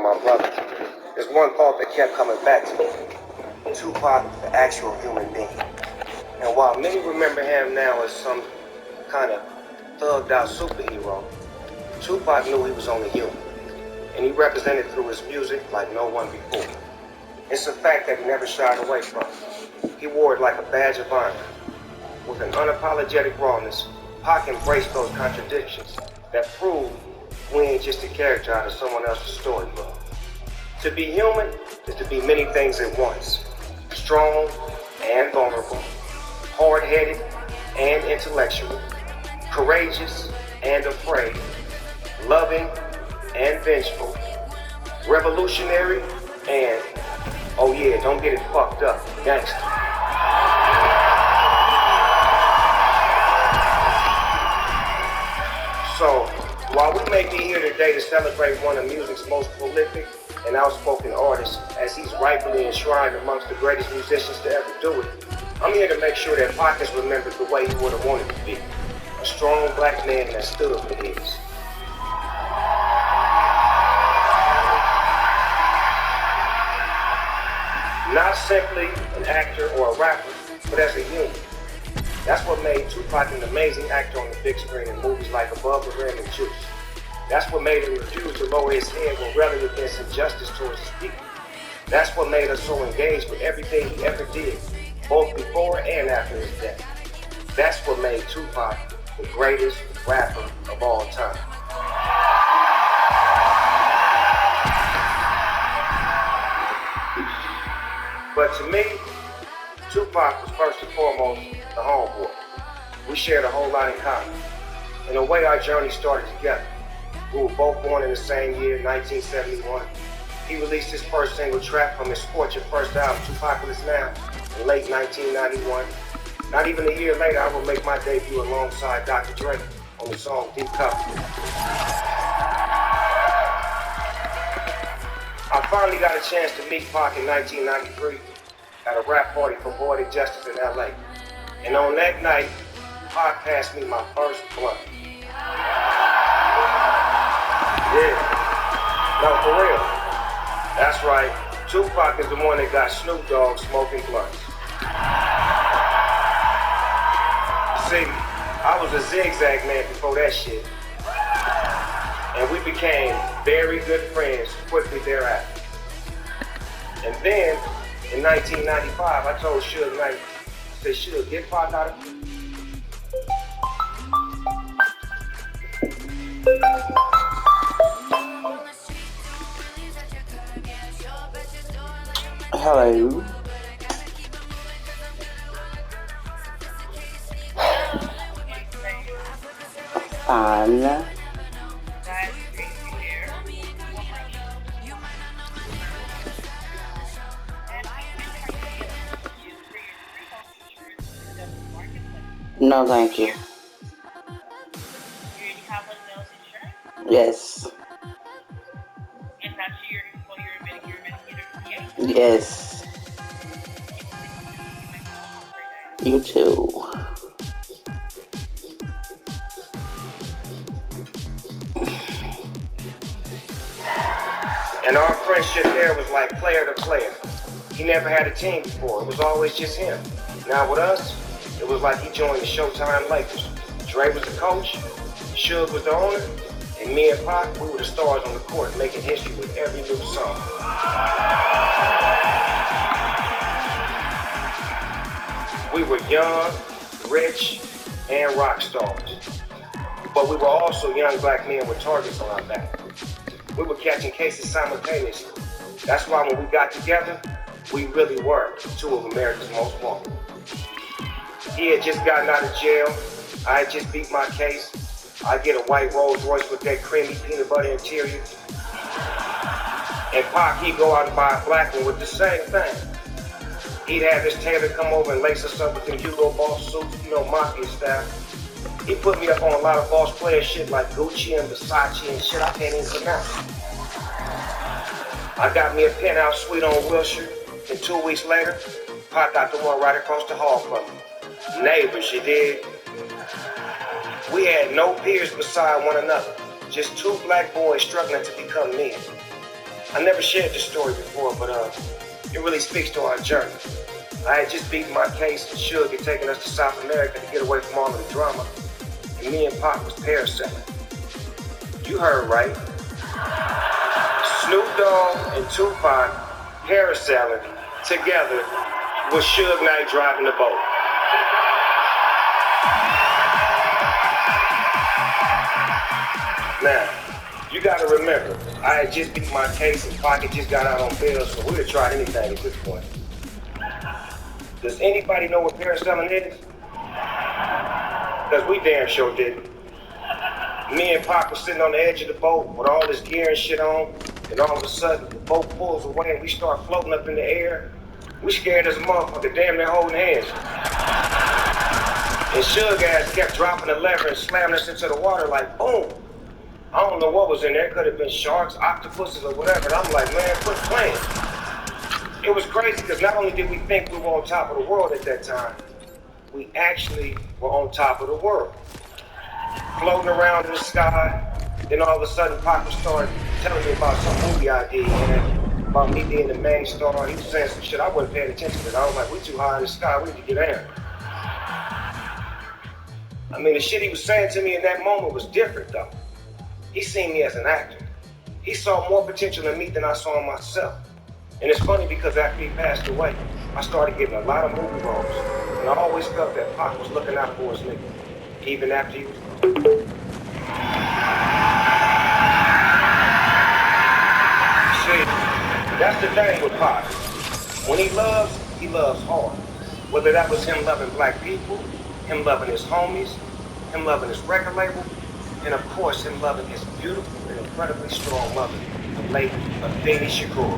of my brothers. There's one thought that kept coming back to me. Tupac, the actual human being. And while many remember him now as some kind of thugged out superhero, Tupac knew he was only human. And he represented through his music like no one before. It's a fact that he never shied away from. He wore it like a badge of honor. With an unapologetic rawness, Pac embraced those contradictions that prove we ain't just a character out of someone else's storybook. To be human is to be many things at once. Strong and vulnerable, hard-headed and intellectual, courageous and afraid, loving and vengeful, revolutionary and, oh yeah, don't get it fucked up, gangster. So, while we may be here today to celebrate one of music's most prolific and outspoken artists, as he's rightfully enshrined amongst the greatest musicians to ever do it, I'm here to make sure that Pac is remembered the way he would have wanted to be. A strong black man that stood for his. Not simply an actor or a rapper, but as a human. That's what made Tupac an amazing actor on the big screen in movies like Above the Rim and Juice. That's what made him refuse to lower his head when railing against injustice towards his people. That's what made us so engaged with everything he ever did, both before and after his death. That's what made Tupac the greatest rapper of all time. But to me, Tupac was first and foremost the homeboy. We shared a whole lot in common. In a way, our journey started together. We were both born in the same year, 1971. He released his first single track from his scorching first album, Tupacalypse Now, in late 1991. Not even a year later, I would make my debut alongside Dr. Dre on the song Deep Cover. I finally got a chance to meet Pac in 1993 at a rap party for Poetic Justice in LA. And on that night, Pac passed me my first blunt. Yeah, no, for real. That's right, Tupac is the one that got Snoop Dogg smoking blunts. See, I was a zigzag man before that shit. And we became very good friends quickly thereafter. And then, in 1995, I told Suge Knight, I said, Suge, get Pac out of here. Hello. Fun. No, thank you. Yes. Yes. You too. And our friendship there was like player to player. He never had a team before. It was always just him. Now with us, it was like he joined the Showtime Lakers. Dre was the coach, Suge was the owner, and me and Pac, we were the stars on the court, making history with every new song. We were young, rich, and rock stars. But we were also young black men with targets on our back. We were catching cases simultaneously. That's why when we got together, we really were two of America's most wanted. He had just gotten out of jail. I had just beat my case. I get a white Rolls Royce with that creamy peanut butter interior. And Pac, he'd go out and buy a black one with the same thing. He'd have his tailor come over and lace us up with them Hugo Boss suits, mafia style. He put me up on a lot of boss player shit like Gucci and Versace and shit I can't even pronounce. I got me a penthouse suite on Wilshire, and 2 weeks later, Pac got the one right across the hall from me. Neighbors, you dig? We had no peers beside one another, just two black boys struggling to become men. I never shared this story before, but it really speaks to our journey. I had just beaten my case and Suge had taken us to South America to get away from all of the drama, and me and Pac was parasailing. You heard right. Snoop Dogg and Tupac parasailing together with Suge Knight driving the boat. Now, you gotta remember, I had just beat my case and Pac had just got out on bail, so we'd have tried anything at this point. Does anybody know what parasailing is? Because we damn sure didn't. Me and Pac was sitting on the edge of the boat with all this gear and shit on, and all of a sudden the boat pulls away and we start floating up in the air. We scared as a motherfucker, damn near holding hands. And Suge ass kept dropping the lever and slamming us into the water like boom. I don't know what was in there. Could have been sharks, octopuses, or whatever. And I'm like, man, quit playing. It was crazy because not only did we think we were on top of the world at that time, we actually were on top of the world. Floating around in the sky. Then all of a sudden, Pac started telling me about some movie I did, and about me being the main star. He was saying some shit I wasn't paying attention to. I was like, we too high in the sky. We need to get down. I mean, the shit he was saying to me in that moment was different, though. He seen me as an actor. He saw more potential in me than I saw in myself. And it's funny because after he passed away, I started getting a lot of movie roles. And I always felt that Pac was looking out for his nigga, even after he was gone. See, that's the thing with Pac. When he loves hard. Whether that was him loving black people, him loving his homies, him loving his record label, and of course, him loving his beautiful and incredibly strong mother, the late Afeni Shakur.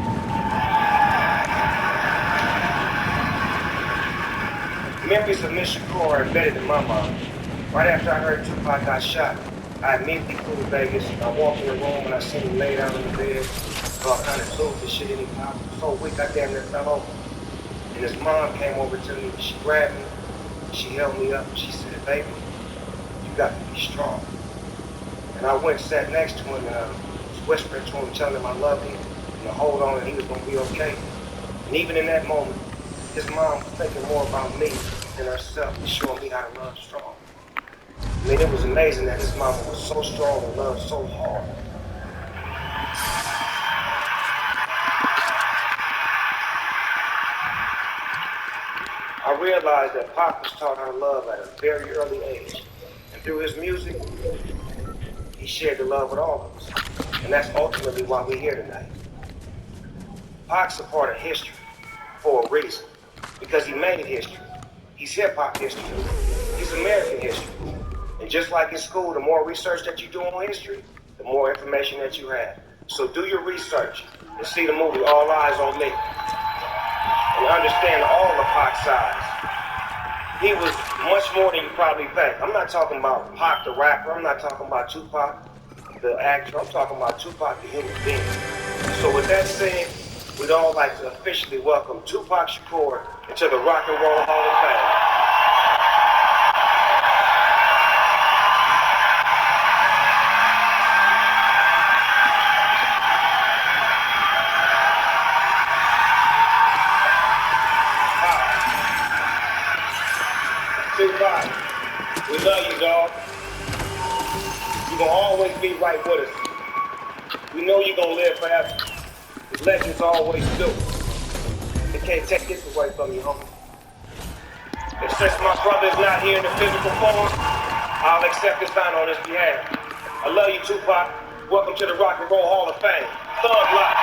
Memories of Miss Shakur are embedded in my mind. Right after I heard Tupac got shot, I immediately flew to Vegas. I walked in the room and I seen him lay down in the bed, all kind of clothes and shit in him. I was so weak, I damn near fell over. And his mom came over to me, she grabbed me, she held me up, and she said, baby, you got to be strong. And I went and sat next to him and I was whispering to him, telling him I loved him, and to hold on and he was going to be okay. And even in that moment, his mom was thinking more about me than herself and showing me how to love strong. I mean, it was amazing that his mama was so strong and loved so hard. I realized that Pac was taught how to love at a very early age. And through his music, he shared the love with all of us. And that's ultimately why we're here tonight. Pac's a part of history for a reason. Because he made history. He's hip-hop history. He's American history. And just like in school, the more research that you do on history, the more information that you have. So do your research and see the movie All Eyes on Me. And understand all of Pac's sides. He was much more than you probably think. I'm not talking about Pac the rapper. I'm not talking about Tupac the actor. I'm talking about Tupac the human being. So with that said, we'd all like to officially welcome Tupac Shakur into the Rock and Roll Hall of Fame. Tupac, we love you, dog. You're gonna always be right with us. We know you're gonna live forever. The legends always do. They can't take this away from you, homie. And since my brother is not here in the physical form, I'll accept this honor on his behalf. I love you, Tupac. Welcome to the Rock and Roll Hall of Fame. Thug life.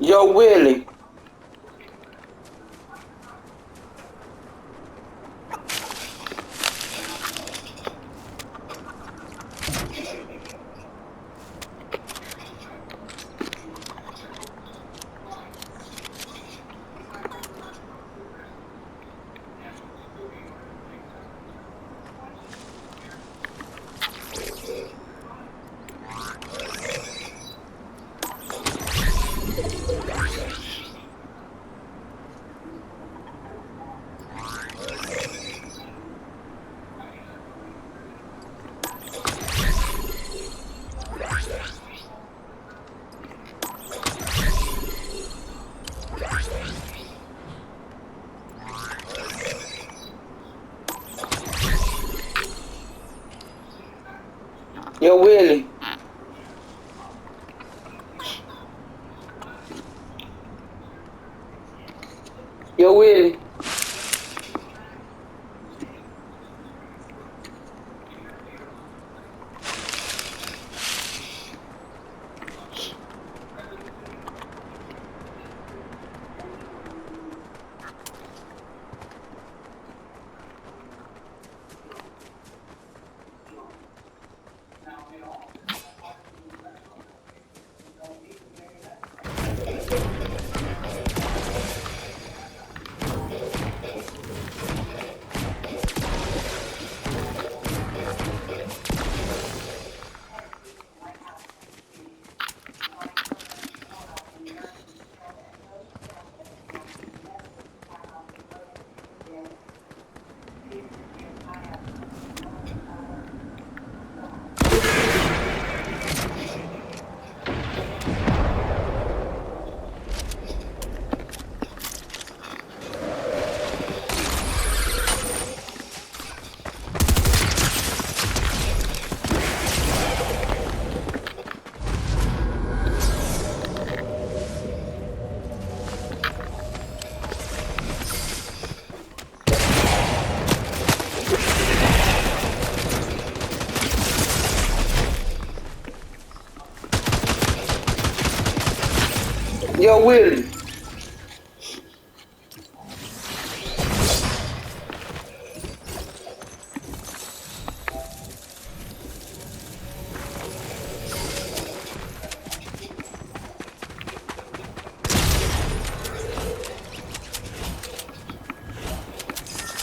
Yo, Willie. Yo, Willie. Yo, Willie. Yo, Willie.